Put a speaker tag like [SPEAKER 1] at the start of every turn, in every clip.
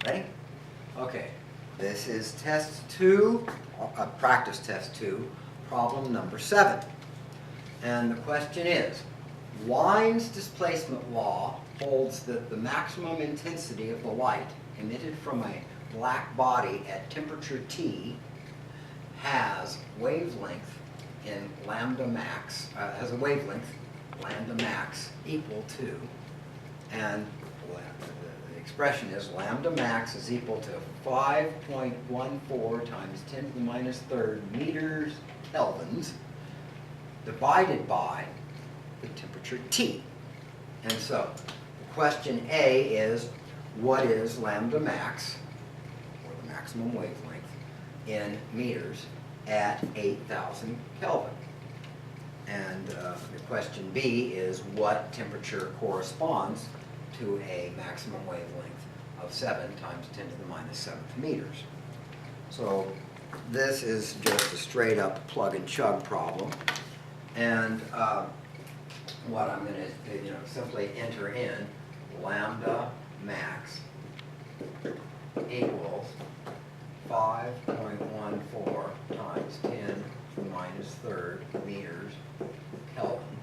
[SPEAKER 1] Ready? Okay. This is test 2, practice test 2, problem number 7. And the question is, Wien's displacement law holds that the maximum intensity of the light emitted from a black body at temperature T has wavelength in lambda max, has a wavelength lambda max equal to, and the expression is lambda max is equal to 5.14 times 10 to the minus third meters kelvins divided by the temperature T. And so, question A is, what is lambda max, or the maximum wavelength, in meters at 8,000 Kelvin? And the question B is, what temperature corresponds to a maximum wavelength of 7 times 10 to the minus 7th meters? So this is just a straight up plug and chug problem. And what I'm going to do, simply enter in lambda max equals 5.14 times 10 to the minus third meters Kelvin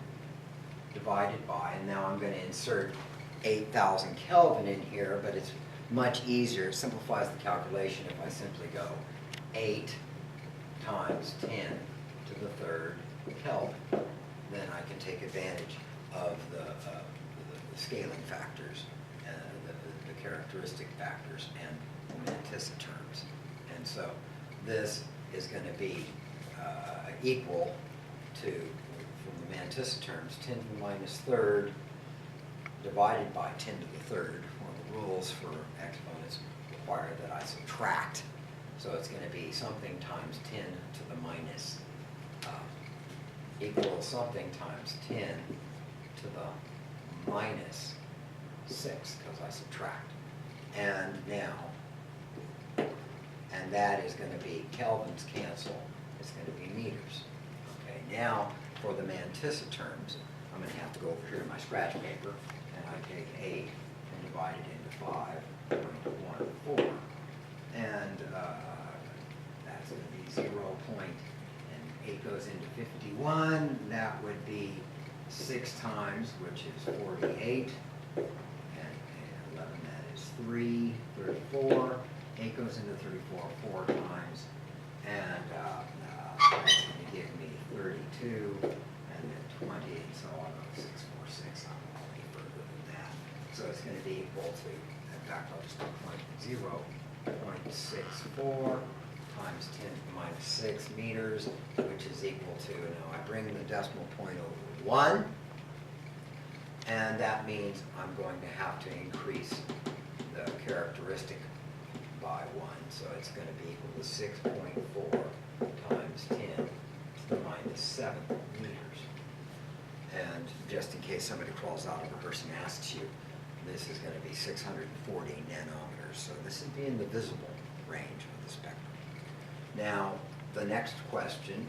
[SPEAKER 1] divided by, and now I'm going to insert 8,000 Kelvin in here, but it's much easier, it simplifies the calculation if I simply go 8 times 10 to the third Kelvin. Then I can take advantage of the scaling factors, the characteristic factors, and the mantissa terms. And so this is going to be equal to, from the mantissa terms, 10 to the minus third divided by 10 to the third. Well, the rules for exponents require that I subtract. So it's going to be something times 10 to the minus equals something times 10 to the minus 6, because I subtract. And now, and that is going to be, Kelvins cancel, it's going to be meters. Okay, now for the mantissa terms, I'm going to have to go over here to my scratch paper, and I take 8 and divide it into 5.14. And that's going to be 0. And 8 goes into 51. That would be 6 times, which is 48. And 11, that is 3, 34. 8 goes into 34 4 times. And that's going to give me 32. And then 20. And so I'll go 6, 4, 6. I'm any further than that. So it's going to be equal to, in fact, I'll just go 0.64 times 10 to the minus 6 meters, which is equal to, now I bring the decimal point over 1, and that means I'm going to have to increase the characteristic by 1, so it's going to be equal to 6.4 times 10 to the minus 7 meters. And just in case somebody crawls out of rehearse and asks you, this is going to be 640 nanometers, so this would be in the visible range of the spectrum. Now, the next question,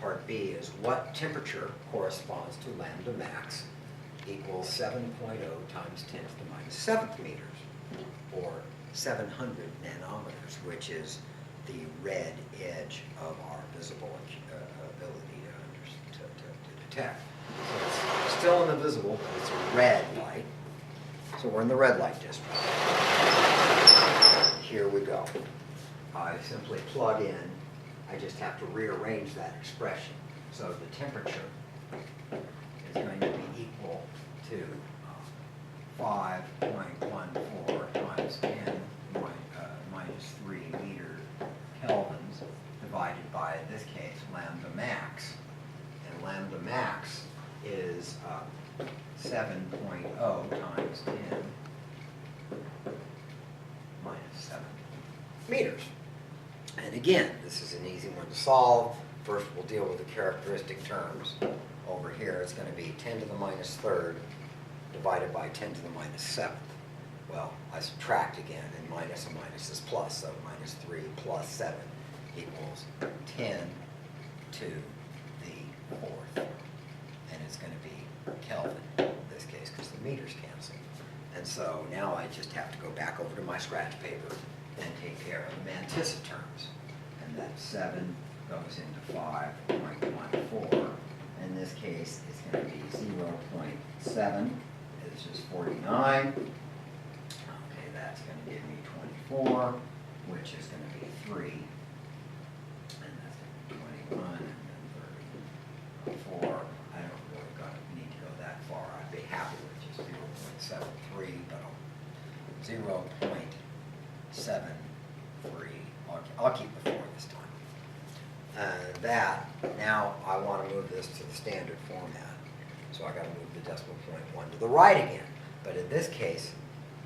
[SPEAKER 1] part B, is what temperature corresponds to lambda max equals 7.0 times 10 to the minus 7th meters, or 700 nanometers, which is the red edge of our visible ability to detect. So it's still in the visible, but it's a red light. So we're in the red light district. Here we go. I simply plug in, I just have to rearrange that expression. So the temperature is going to be equal to 5.14 times 10 minus 3 meter kelvins divided by, in this case, lambda max. And lambda max is 7.0 times 10 minus 7 meters. And again, this is an easy one to solve. First, we'll deal with the characteristic terms. Over here, it's going to be 10 to the minus third divided by 10 to the minus 7th. Well, I subtract again, and minus and minus is plus, so minus 3 plus 7 equals 10 to the 4th. And it's going to be Kelvin in this case, because the meters cancel. And so now I just have to go back over to my scratch paper and take care of the mantissa terms. And that 7 goes into 5.14. In this case, it's going to be 0.7. This is 49. Okay, that's going to give me 24, which is going to be 3. And that's going to be 21, and then 34. I don't really need to go that far. I'd be happy with just 0.73, but 0.73. I'll keep the 4 this time. Now I want to move this to the standard format. So I got to move the decimal point 1 to the right again. But in this case,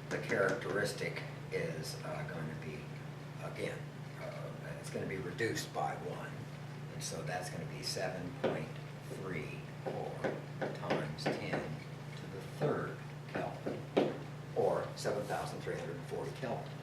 [SPEAKER 1] the characteristic is going to be, again, it's going to be reduced by 1. And so that's going to be 7.34 times 10 to the 3rd Kelvin, or 7,340 Kelvin.